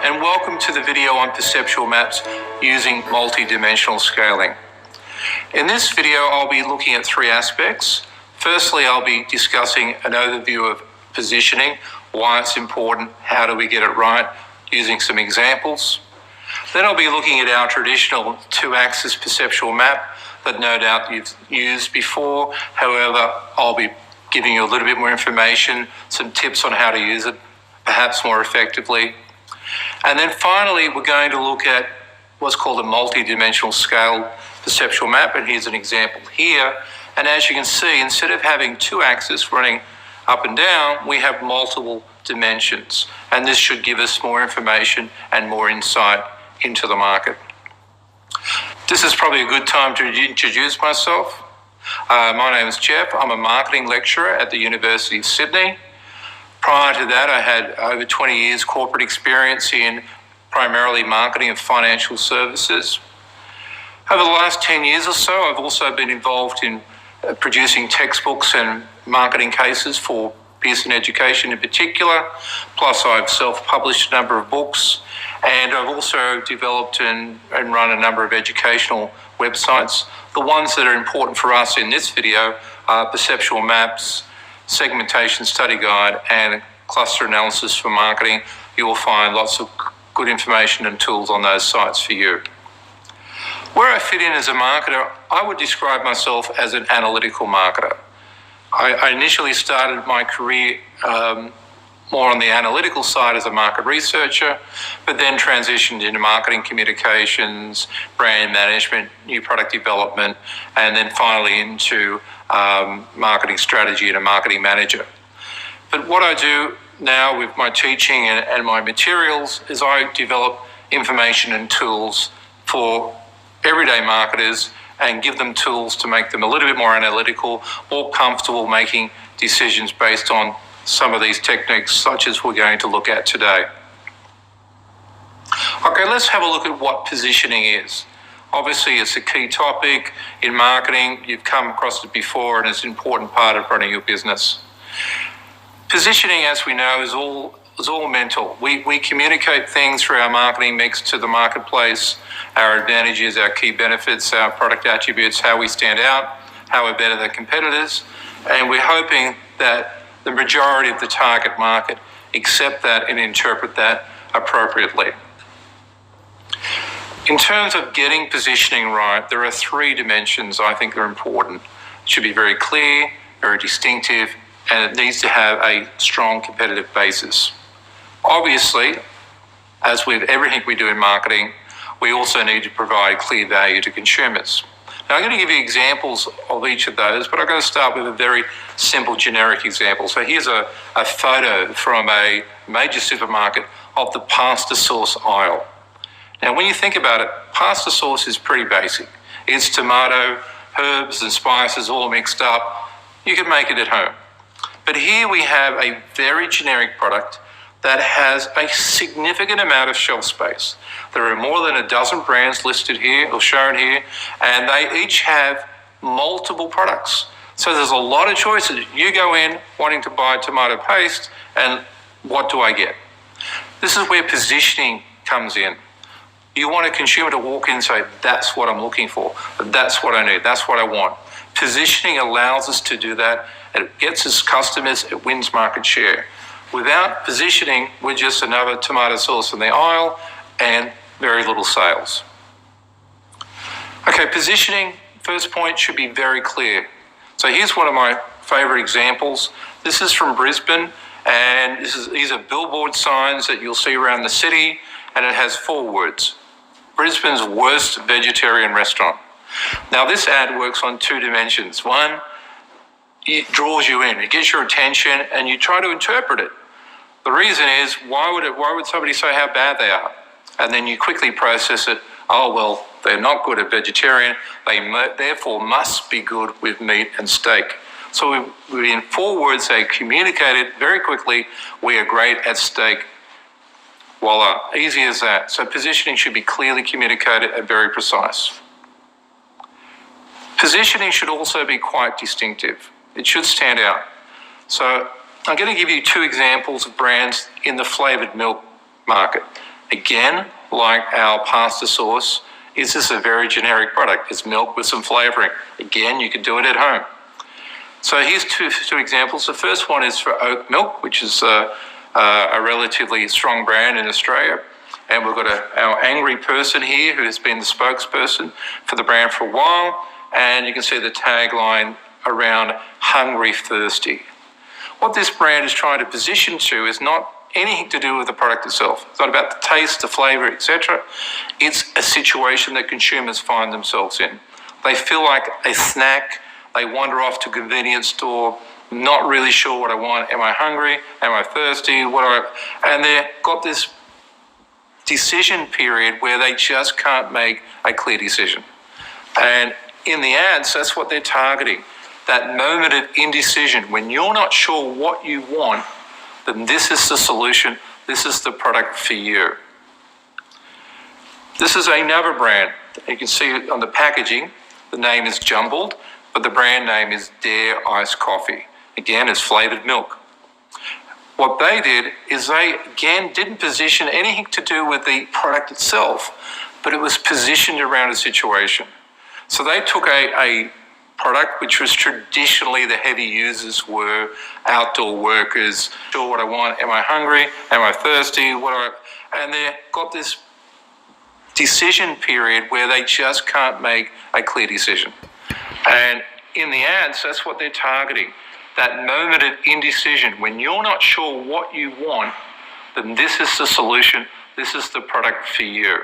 and welcome to the video on perceptual maps using multi-dimensional scaling. In this video, I'll be looking at three aspects. Firstly, I'll be discussing an overview of positioning, why it's important, how do we get it right, using some examples. Then I'll be looking at our traditional two-axis perceptual map that no doubt you've used before. However, I'll be giving you a little bit more information, some tips on how to use it, perhaps more effectively. And then finally, we're going to look at what's called a multi-dimensional scale perceptual map. And here's an example here. And as you can see, instead of having two axes running up and down, we have multiple dimensions. And this should give us more information and more insight into the market. This is probably a good time to introduce myself. My name is Jeff. I'm a marketing lecturer at the University of Sydney. Prior to that, I had over 20 years corporate experience in primarily marketing and financial services. Over the last 10 years or so, I've also been involved in producing textbooks and marketing cases for Pearson Education in particular. Plus, I've self-published a number of books, and I've also developed and run a number of educational websites. The ones that are important for us in this video are perceptual maps, segmentation study guide, and cluster analysis for marketing. You will find lots of good information and tools on those sites for you. Where I fit in as a marketer, I would describe myself as an analytical marketer. I initially started my career more on the analytical side as a market researcher, but then transitioned into marketing communications, brand management, new product development, and then finally into marketing strategy and a marketing manager. But what I do now with my teaching and my materials is I develop information and tools for everyday marketers and give them tools to make them a little bit more analytical, more comfortable making decisions based on some of these techniques, such as we're going to look at today. Okay, let's have a look at what positioning is. Obviously, it's a key topic in marketing. You've come across it before, and it's an important part of running your business. Positioning, as we know, is all mental. We communicate things through our marketing mix to the marketplace, our advantages, our key benefits, our product attributes, how we stand out, how we're better than competitors, and we're hoping that the majority of the target market accept that and interpret that appropriately. In terms of getting positioning right, there are three dimensions I think are important. It should be very clear, very distinctive, and it needs to have a strong competitive basis. Obviously, as with everything we do in marketing, we also need to provide clear value to consumers. Now, I'm going to give you examples of each of those, but I'm going to start with a very simple generic example. So here's a photo from a major supermarket of the pasta sauce aisle. Now, when you think about it, pasta sauce is pretty basic. It's tomato, herbs and spices all mixed up. You can make it at home. But here we have a very generic product that has a significant amount of shelf space. There are more than a dozen brands listed here or shown here, and they each have multiple products. So there's a lot of choices. You go in wanting to buy tomato paste, and what do I get? This is where positioning comes in. You want a consumer to walk in and say, that's what I'm looking for, that's what I need, that's what I want. Positioning allows us to do that. It gets us customers, it wins market share. Without positioning, we're just another tomato sauce in the aisle and very little sales. Okay, positioning, first point, should be very clear. So here's one of my favorite examples. This is from Brisbane, and these are billboard signs that you'll see around the city, and it has 4 words: Brisbane's worst vegetarian restaurant. Now, this ad works on 2 dimensions. One, it draws you in, it gets your attention, and you try to interpret it. The reason is, why would somebody say how bad they are? And then you quickly process it, oh, well, they're not good at vegetarian, they therefore must be good with meat and steak. So we in 4 words, they communicate it very quickly, we are great at steak. Voila, easy as that. So positioning should be clearly communicated and very precise. Positioning should also be quite distinctive. It should stand out. So I'm going to give you 2 examples of brands in the flavoured milk market. Again, like our pasta sauce, is this a very generic product? It's milk with some flavoring. Again, you could do it at home. So here's two examples. The first one is for oat milk, which is a relatively strong brand in Australia. And we've got our angry person here who has been the spokesperson for the brand for a while. And you can see the tagline around hungry, thirsty. What this brand is trying to position to is not anything to do with the product itself. It's not about the taste, the flavour, etc. It's a situation that consumers find themselves in. They feel like a snack. They wander off to a convenience store, not really sure what I want. Am I hungry? Am I thirsty? And they've got this decision period where they just can't make a clear decision. And in the ads, that's what they're targeting. That moment of indecision, when you're not sure what you want, then this is the solution. This is the product for you. This is another brand. You can see it on the packaging. The name is jumbled, but the brand name is Dare Iced Coffee. Again, it's flavoured milk. What they did is they, again, didn't position anything to do with the product itself, but it was positioned around a situation. So they took a product which was traditionally the heavy users were outdoor workers. Sure what I want, am I hungry, am I thirsty, and they've got this decision period where they just can't make a clear decision. And in the ads, that's what they're targeting. That moment of indecision, when you're not sure what you want, then this is the solution. This is the product for you.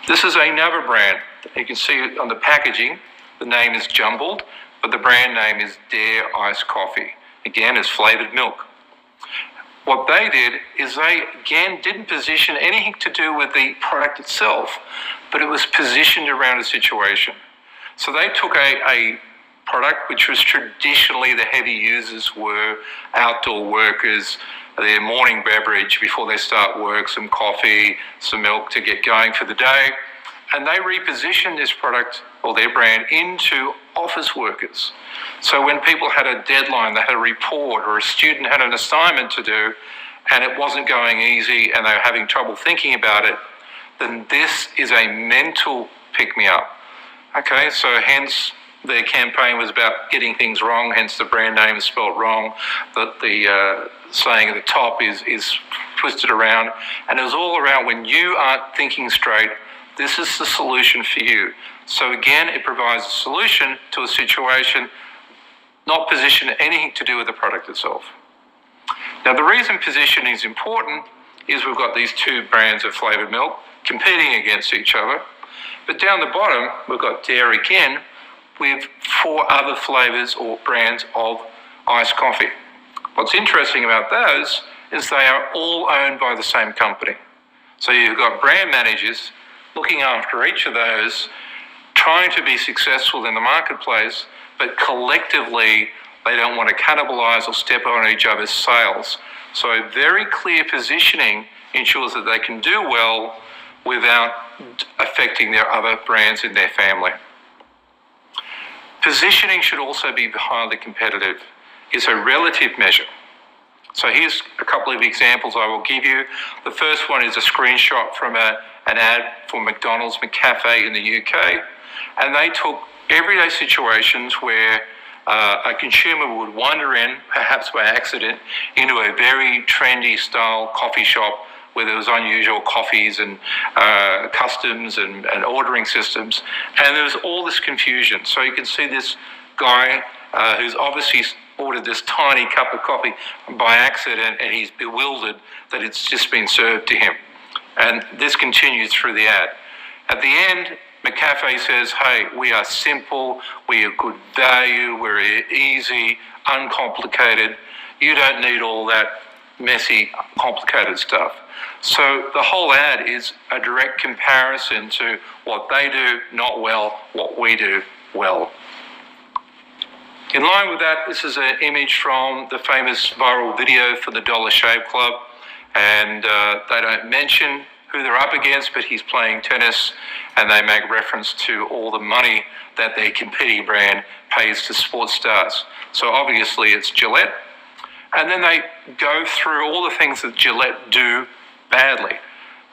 This is another brand. You can see it on the packaging. The name is jumbled, but the brand name is Dare Iced Coffee. Again, it's flavoured milk. What they did is they, again, didn't position anything to do with the product itself, but it was positioned around a situation. So they took a product which was traditionally the heavy users were outdoor workers, their morning beverage before they start work, some coffee, some milk to get going for the day. And they repositioned this product or their brand into office workers. So when people had a deadline, they had a report, or a student had an assignment to do, and it wasn't going easy and they were having trouble thinking about it, then this is a mental pick-me-up. Okay, so hence their campaign was about getting things wrong, hence the brand name is spelled wrong. The saying at the top is twisted around. And it was all around when you aren't thinking straight, this is the solution for you. So again, it provides a solution to a situation, not positioned anything to do with the product itself. Now, the reason positioning is important is we've got these two brands of flavoured milk competing against each other. But down the bottom, we've got Dare again with 4 other flavours or brands of iced coffee. What's interesting about those is they are all owned by the same company. So you've got brand managers looking after each of those, trying to be successful in the marketplace, but collectively they don't want to cannibalise or step on each other's sales. So a very clear positioning ensures that they can do well without affecting their other brands in their family. Positioning should also be highly competitive. It's a relative measure. So here's a couple of examples I will give you. The first one is a screenshot from an ad for McDonald's McCafe in the UK. And they took everyday situations where a consumer would wander in, perhaps by accident, into a very trendy style coffee shop where there was unusual coffees and customs and ordering systems. And there was all this confusion. So you can see this guy who's obviously ordered this tiny cup of coffee by accident, and he's bewildered that it's just been served to him. And this continues through the ad. At the end, McCafe says, hey, we are simple, we are good value, we're easy, uncomplicated. You don't need all that messy, complicated stuff. So the whole ad is a direct comparison to what they do not well, what we do well. In line with that, this is an image from the famous viral video for the Dollar Shave Club. And they don't mention who they're up against, but he's playing tennis, and they make reference to all the money that their competing brand pays to sports stars. So obviously it's Gillette. And then they go through all the things that Gillette do badly.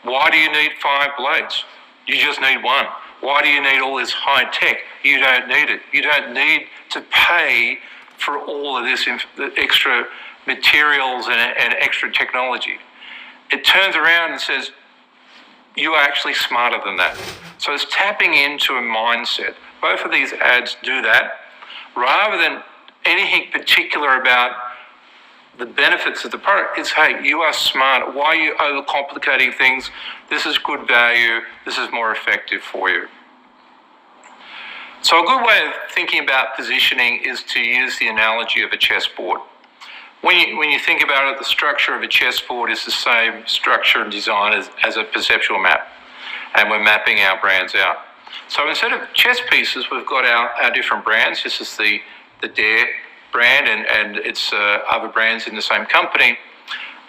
Why do you need 5 blades? You just need one. Why do you need all this high tech? You don't need it. You don't need to pay for all of this extra materials and extra technology. It turns around and says, you are actually smarter than that. So it's tapping into a mindset. Both of these ads do that. Rather than anything particular about the benefits of the product, it's, hey, you are smart. Why are you overcomplicating things? This is good value. This is more effective for you. So a good way of thinking about positioning is to use the analogy of a chessboard. When you think about it, the structure of a chessboard is the same structure and design as a perceptual map, and we're mapping our brands out. So instead of chess pieces, we've got our different brands. This is the Dare brand and its other brands in the same company.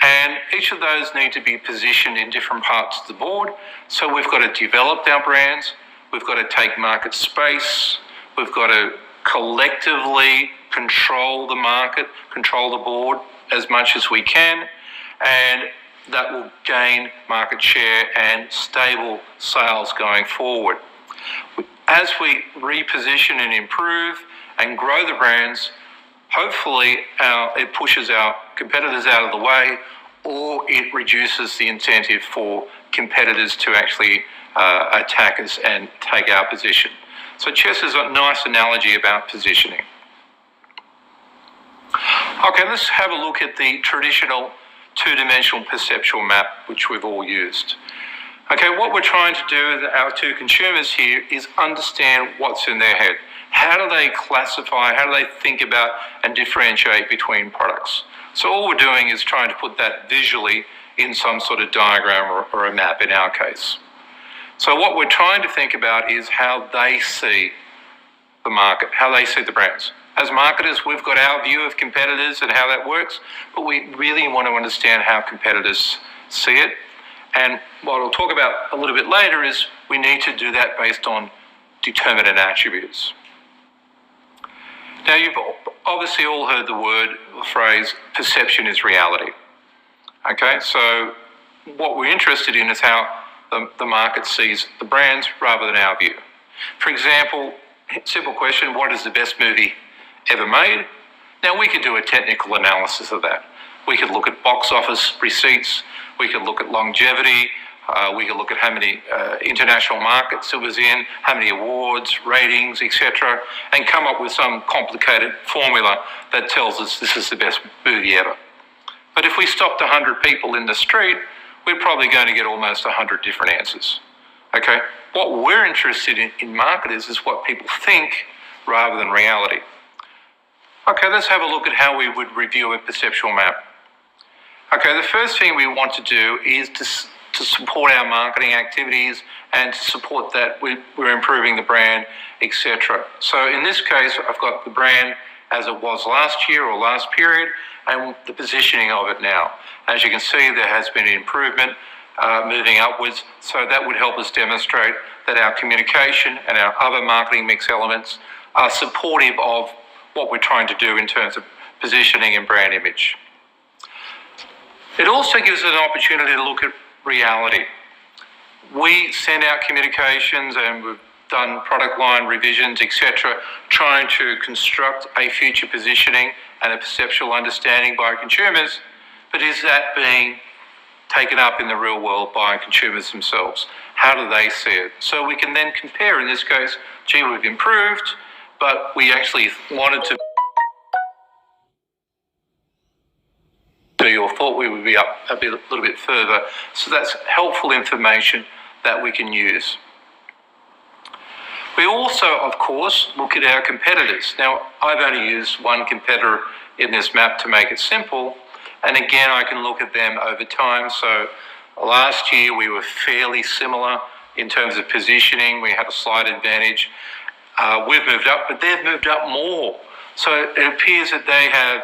And each of those need to be positioned in different parts of the board. So we've got to develop our brands. We've got to take market space. We've got to collectively control the market, control the board as much as we can, and that will gain market share and stable sales going forward. As we reposition and improve and grow the brands, hopefully it pushes our competitors out of the way, or it reduces the incentive for competitors to actually attack us and take our position. So chess is a nice analogy about positioning. Okay, let's have a look at the traditional two-dimensional perceptual map, which we've all used. Okay, what we're trying to do with our two consumers here is understand what's in their head. How do they classify, how do they think about and differentiate between products? So all we're doing is trying to put that visually in some sort of diagram or a map in our case. So what we're trying to think about is how they see the market, how they see the brands. As marketers, we've got our view of competitors and how that works, but we really want to understand how competitors see it. And what I'll talk about a little bit later is we need to do that based on determinant attributes. Now, you've obviously all heard the phrase, perception is reality. Okay, so what we're interested in is how the market sees the brands rather than our view. For example, simple question, what is the best movie ever made? Now, we could do a technical analysis of that. We could look at box office receipts, we could look at longevity, we could look at how many international markets it was in, how many awards, ratings, etc., and come up with some complicated formula that tells us this is the best movie ever. But if we stopped 100 people in the street, we're probably going to get almost 100 different answers. Okay? What we're interested in marketers is what people think rather than reality. Okay, let's have a look at how we would review a perceptual map. Okay, the first thing we want to do is to support our marketing activities and to support that we're improving the brand, etc. So in this case, I've got the brand as it was last year or last period and the positioning of it now. As you can see, there has been an improvement moving upwards, so that would help us demonstrate that our communication and our other marketing mix elements are supportive of what we're trying to do in terms of positioning and brand image. It also gives us an opportunity to look at reality. We send out communications and we've done product line revisions, etc., trying to construct a future positioning and a perceptual understanding by consumers, but is that being taken up in the real world by consumers themselves? How do they see it? So we can then compare, in this case, gee, we've improved, but we actually wanted to or thought we would be up a little bit further. So that's helpful information that we can use. We also, of course, look at our competitors. Now, I've only used one competitor in this map to make it simple. And again, I can look at them over time. So last year, we were fairly similar in terms of positioning. We had a slight advantage. We've moved up, but they've moved up more. So it appears that they have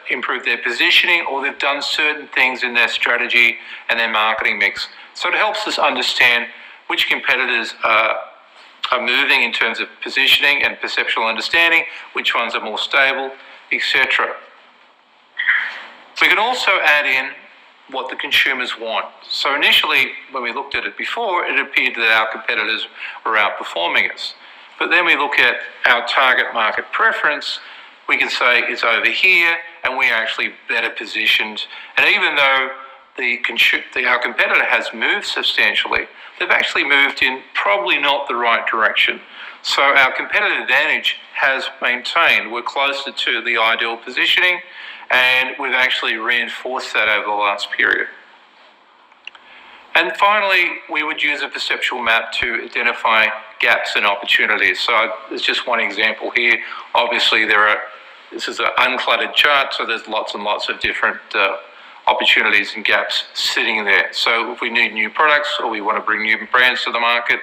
improved their positioning, or they've done certain things in their strategy and their marketing mix. So it helps us understand which competitors are moving in terms of positioning and perceptual understanding, which ones are more stable, etc. We can also add in what the consumers want. So initially, when we looked at it before, it appeared that our competitors were outperforming us. But then we look at our target market preference, we can say it's over here, and we're actually better positioned. And even though our competitor has moved substantially, they've actually moved in probably not the right direction. So our competitive advantage has maintained. We're closer to the ideal positioning, and we've actually reinforced that over the last period. And finally, we would use a perceptual map to identify gaps and opportunities. So there's just one example here. Obviously, this is an uncluttered chart, so there's lots and lots of different opportunities and gaps sitting there. So if we need new products, or we want to bring new brands to the market,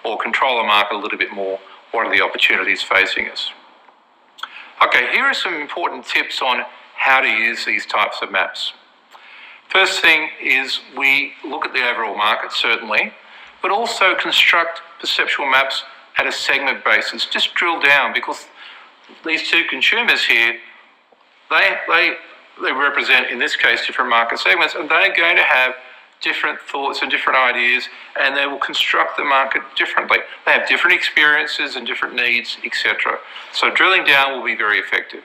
or control the market a little bit more, what are the opportunities facing us? Okay, here are some important tips on how to use these types of maps. First thing is we look at the overall market, certainly, but also construct perceptual maps at a segment basis. Just drill down, because these two consumers here, they represent, in this case, different market segments, and they're going to have different thoughts and different ideas, and they will construct the market differently. They have different experiences and different needs, etc. So drilling down will be very effective.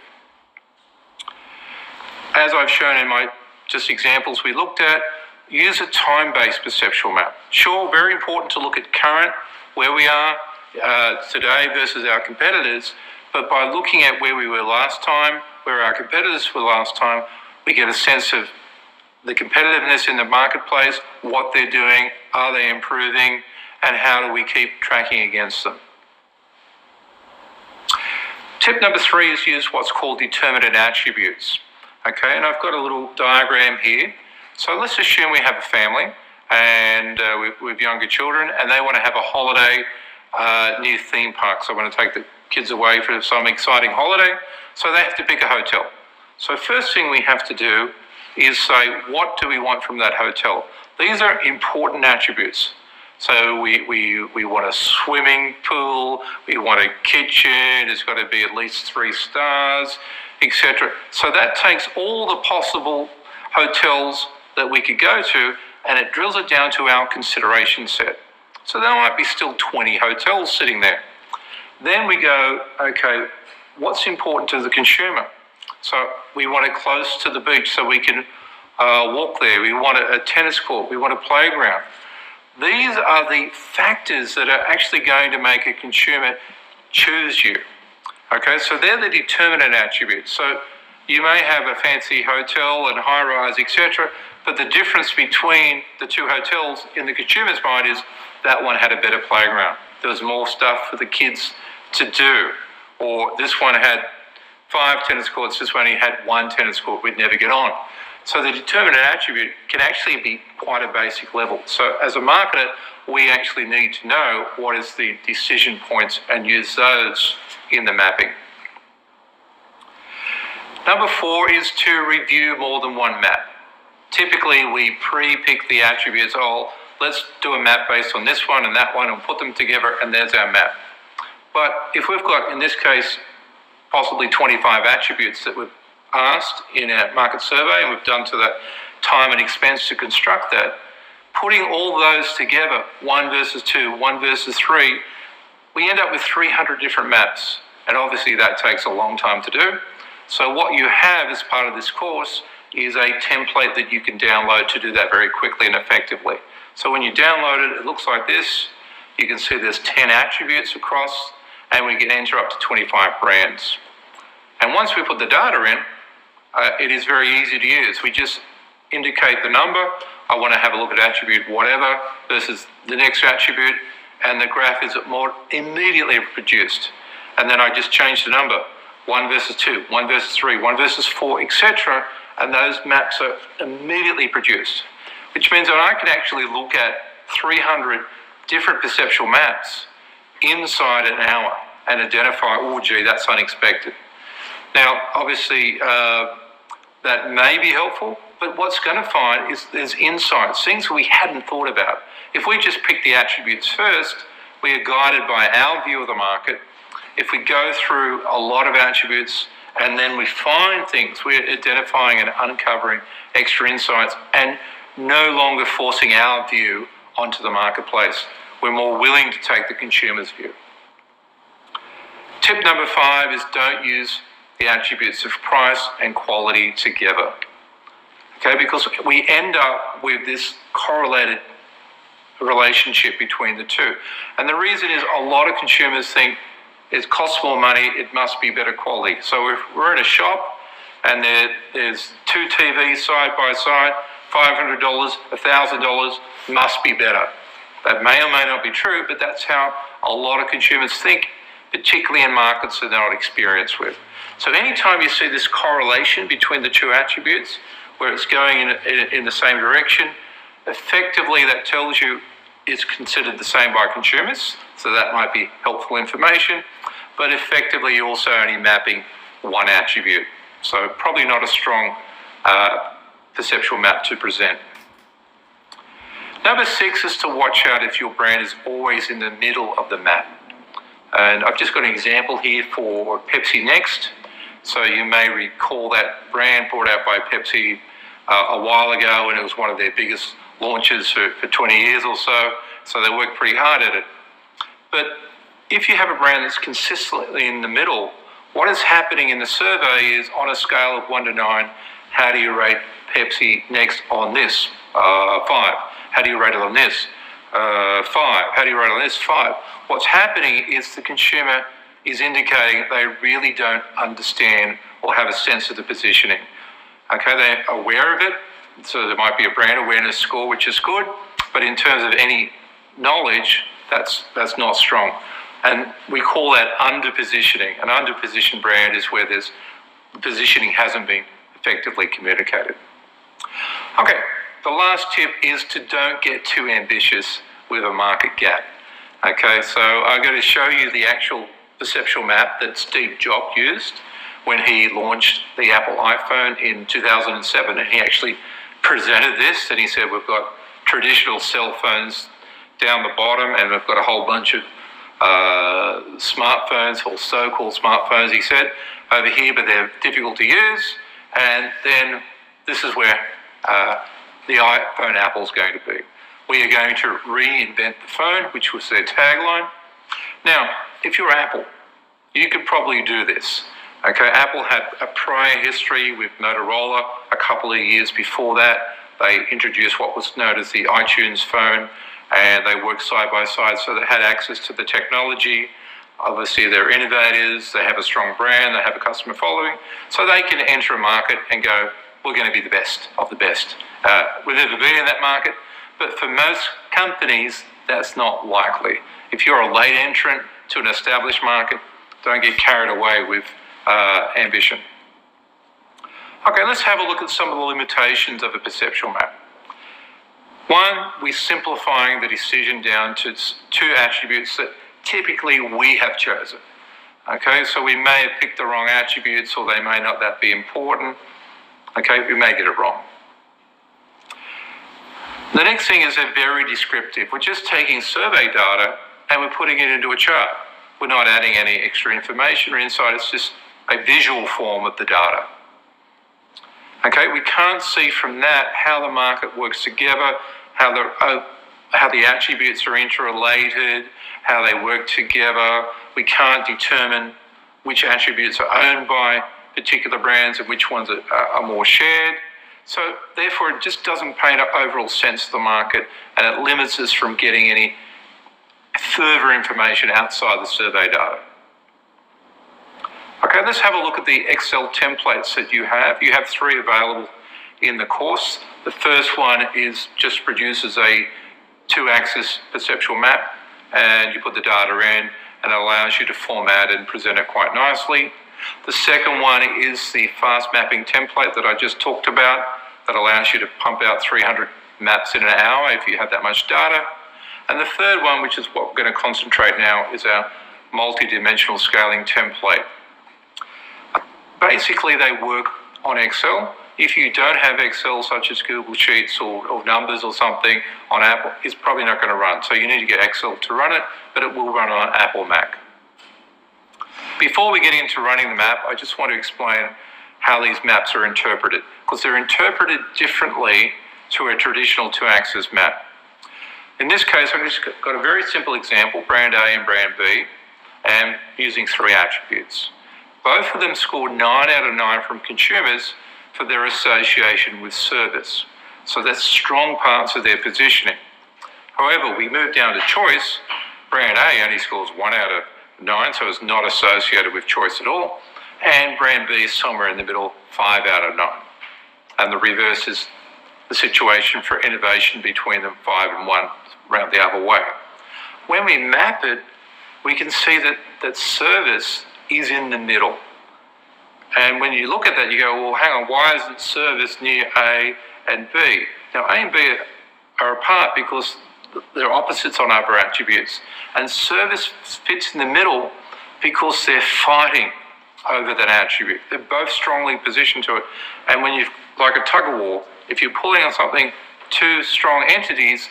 As I've shown in my just examples we looked at, use a time-based perceptual map. Sure, very important to look at current, where we are today versus our competitors, but by looking at where we were last time, where our competitors were last time, we get a sense of the competitiveness in the marketplace, what they're doing, are they improving, and how do we keep tracking against them. Tip number 3 is use what's called determinant attributes. Okay, and I've got a little diagram here. So let's assume we have a family and with younger children, and they want to have a holiday near theme parks. So I want to take the kids away for some exciting holiday, so they have to pick a hotel. So first thing we have to do is say, what do we want from that hotel? These are important attributes. So we want a swimming pool, we want a kitchen, it's got to be at least 3 stars, etc. So that takes all the possible hotels that we could go to, and it drills it down to our consideration set. So there might be still 20 hotels sitting there. Then we go, okay, what's important to the consumer? So we want it close to the beach so we can walk there. We want a tennis court. We want a playground. These are the factors that are actually going to make a consumer choose you. Okay, so they're the determinant attributes. So you may have a fancy hotel and high-rise, etc., but the difference between the two hotels in the consumer's mind is that one had a better playground. There was more stuff for the kids to do. Or this one had 5 tennis courts, this one only had 1 tennis court, we'd never get on. So the determinant attribute can actually be quite a basic level. So as a marketer, we actually need to know what is the decision points and use those in the mapping. Number 4 is to review more than one map. Typically, we pre-pick the attributes. Oh, let's do a map based on this one and that one and put them together, and there's our map. But if we've got, in this case, possibly 25 attributes that we've asked in a market survey, and we've done to that time and expense to construct that, putting all those together, 1 versus 2, 1 versus 3, we end up with 300 different maps. And obviously that takes a long time to do. So what you have as part of this course is a template that you can download to do that very quickly and effectively. So when you download it, it looks like this. You can see there's 10 attributes across, and we can enter up to 25 brands. And once we put the data in, it is very easy to use. We just indicate the number. I want to have a look at attribute whatever versus the next attribute, and the graph is more immediately produced. And then I just change the number, 1 versus 2, 1 versus 3, 1 versus 4, etc. And those maps are immediately produced, which means that I can actually look at 300 different perceptual maps inside an hour and identify, oh gee, that's unexpected. Now, obviously, that may be helpful, but what's going to find is there's insights, things we hadn't thought about. If we just pick the attributes first, we are guided by our view of the market. If we go through a lot of attributes And then we find things, we're identifying and uncovering extra insights and no longer forcing our view onto the marketplace. We're more willing to take the consumer's view. Tip number 5 is don't use the attributes of price and quality together. Okay, because we end up with this correlated relationship between the two. And the reason is a lot of consumers think it costs more money, it must be better quality. So if we're in a shop and there's 2 TVs side by side, $500, $1,000 must be better. That may or may not be true, but that's how a lot of consumers think, particularly in markets that they're not experienced with. So anytime you see this correlation between the two attributes, where it's going in the same direction, effectively that tells you it's considered the same by consumers, so that might be helpful information, but effectively you're also only mapping one attribute. So probably not a strong perceptual map to present. Number 6 is to watch out if your brand is always in the middle of the map. And I've just got an example here for Pepsi Next. So you may recall that brand brought out by Pepsi a while ago, and it was one of their biggest launches for 20 years or so. So they worked pretty hard at it. But if you have a brand that's consistently in the middle, what is happening in the survey is on a scale of 1 to 9, how do you rate Pepsi Next on this? 5. How do you rate it on this? 5. How do you rate it on this? 5. What's happening is the consumer is indicating they really don't understand or have a sense of the positioning. Okay, they're aware of it, so there might be a brand awareness score, which is good, but in terms of any knowledge, that's not strong. And we call that under-positioning. An under-positioned brand is where the positioning hasn't been effectively communicated. Okay, the last tip is to don't get too ambitious with a market gap. Okay, so I'm going to show you the actual perceptual map that Steve Jobs used when he launched the Apple iPhone in 2007, and he actually presented this, and he said we've got traditional cell phones down the bottom, and we've got a whole bunch of smartphones, or so-called smartphones, he said, over here, but they're difficult to use, and then this is where the iPhone Apple's going to be. We are going to reinvent the phone, which was their tagline. Now, if you're Apple, you could probably do this. Okay, Apple had a prior history with Motorola a couple of years before that. They introduced what was known as the iTunes phone, and they worked side by side, so they had access to the technology. Obviously, they're innovators, they have a strong brand, they have a customer following, so they can enter a market and go, we're going to be the best of the best. We've never been in that market, but for most companies, that's not likely. If you're a late entrant to an established market, don't get carried away with ambition. Okay, let's have a look at some of the limitations of a perceptual map. One, we're simplifying the decision down to 2 attributes that typically we have chosen. Okay, so we may have picked the wrong attributes, or they may not that be important. Okay, we may get it wrong. The next thing is they're very descriptive. We're just taking survey data and we're putting it into a chart. We're not adding any extra information or insight, it's just a visual form of the data. Okay, we can't see from that how the market works together, how the attributes are interrelated, how they work together. We can't determine which attributes are owned by particular brands and which ones are more shared. So therefore, it just doesn't paint an overall sense of the market, and it limits us from getting any further information outside the survey data. Okay, let's have a look at the Excel templates that you have. You have 3 available in the course. The first one just produces a 2-axis perceptual map, and you put the data in, and it allows you to format and present it quite nicely. The second one is the fast mapping template that I just talked about, that allows you to pump out 300 maps in an hour if you have that much data. And the third one, which is what we're going to concentrate now, is our multi-dimensional scaling template. Basically, they work on Excel. If you don't have Excel, such as Google Sheets or numbers or something on Apple, it's probably not going to run. So you need to get Excel to run it, but it will run on Apple Mac. Before we get into running the map, I just want to explain how these maps are interpreted, because they're interpreted differently to a traditional two-axis map. In this case, I've just got a very simple example, brand A and brand B, and using 3 attributes. Both of them scored 9 out of 9 from consumers for their association with service. So that's strong parts of their positioning. However, we move down to choice. Brand A only scores 1 out of 9, so it's not associated with choice at all. And brand B is somewhere in the middle, 5 out of 9. And the reverse is the situation for innovation between them, 5 and 1, around the other way. When we map it, we can see that service is in the middle. And when you look at that, you go, well, hang on, why isn't service near A and B? Now, A and B are apart because they're opposites on other attributes. And service fits in the middle because they're fighting over that attribute. They're both strongly positioned to it. And when you, like a tug of war, if you're pulling on something, 2 strong entities,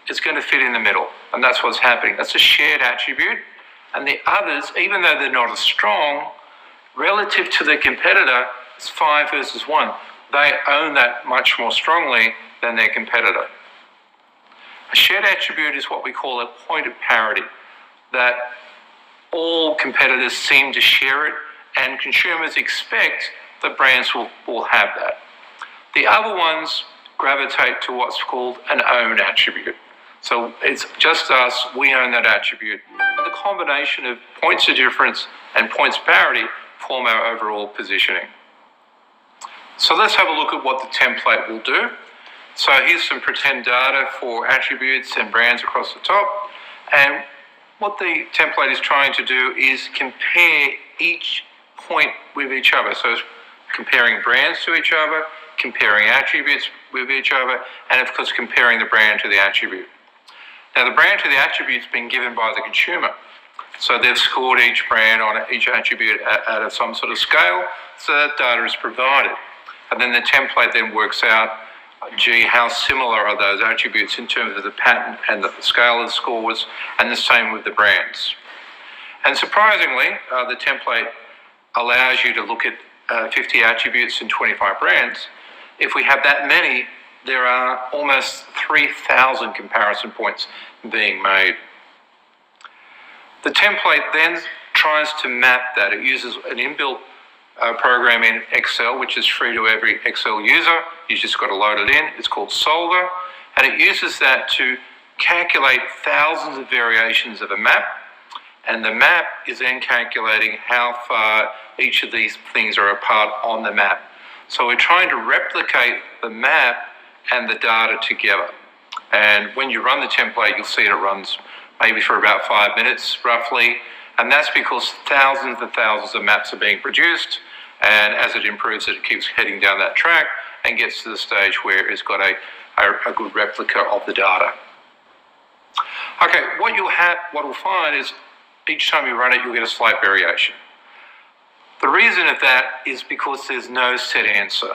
it's going to fit in the middle. And that's what's happening. That's a shared attribute. And the others, even though they're not as strong, relative to their competitor, it's 5 versus 1. They own that much more strongly than their competitor. A shared attribute is what we call a point of parity, that all competitors seem to share it, and consumers expect that brands will have that. The other ones gravitate to what's called an own attribute. So it's just us, we own that attribute. And the combination of points of difference and points of parity form our overall positioning. So let's have a look at what the template will do. So here's some pretend data for attributes and brands across the top. And what the template is trying to do is compare each point with each other. So it's comparing brands to each other, comparing attributes with each other, and of course comparing the brand to the attribute. Now the brand to the attribute has been given by the consumer. So they've scored each brand on each attribute out of some sort of scale, so that data is provided. And then the template then works out, gee, how similar are those attributes in terms of the pattern and the scale of scores, and the same with the brands. And surprisingly, the template allows you to look at 50 attributes and 25 brands. If we have that many, there are almost 3,000 comparison points being made. The template then tries to map that. It uses an inbuilt program in Excel, which is free to every Excel user. You just got to load it in. It's called Solver, and it uses that to calculate thousands of variations of a map, and the map is then calculating how far each of these things are apart on the map. So we're trying to replicate the map and the data together. And when you run the template, you'll see it runs maybe for about 5 minutes roughly, and that's because thousands and thousands of maps are being produced, and as it improves it keeps heading down that track and gets to the stage where it's got a good replica of the data. Okay, what we'll find is each time you run it, you'll get a slight variation. The reason of that is because there's no set answer.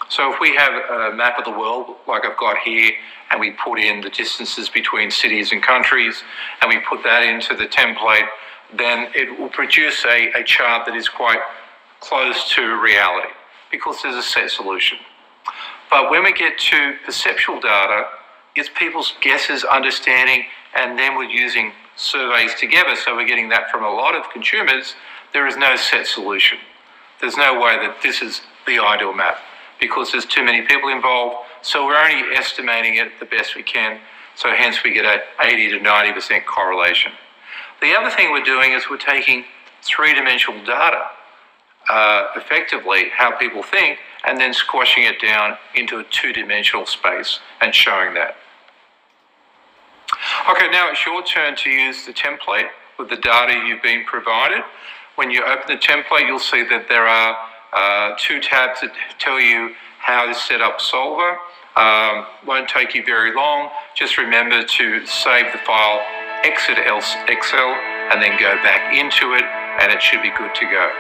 So if we have a map of the world, like I've got here, and we put in the distances between cities and countries, and we put that into the template, then it will produce a chart that is quite close to reality, because there's a set solution. But when we get to perceptual data, it's people's guesses, understanding, and then we're using surveys together, so we're getting that from a lot of consumers. There is no set solution. There's no way that this is the ideal map, because there's too many people involved, so we're only estimating it the best we can, so hence we get a 80 to 90% correlation. The other thing we're doing is we're taking 3-dimensional data, effectively how people think, and then squashing it down into a 2-dimensional space and showing that. Okay, now it's your turn to use the template with the data you've been provided. When you open the template, you'll see that there are 2 tabs that tell you how to set up Solver. Won't take you very long. Just remember to save the file, exit Excel, and then go back into it, and it should be good to go.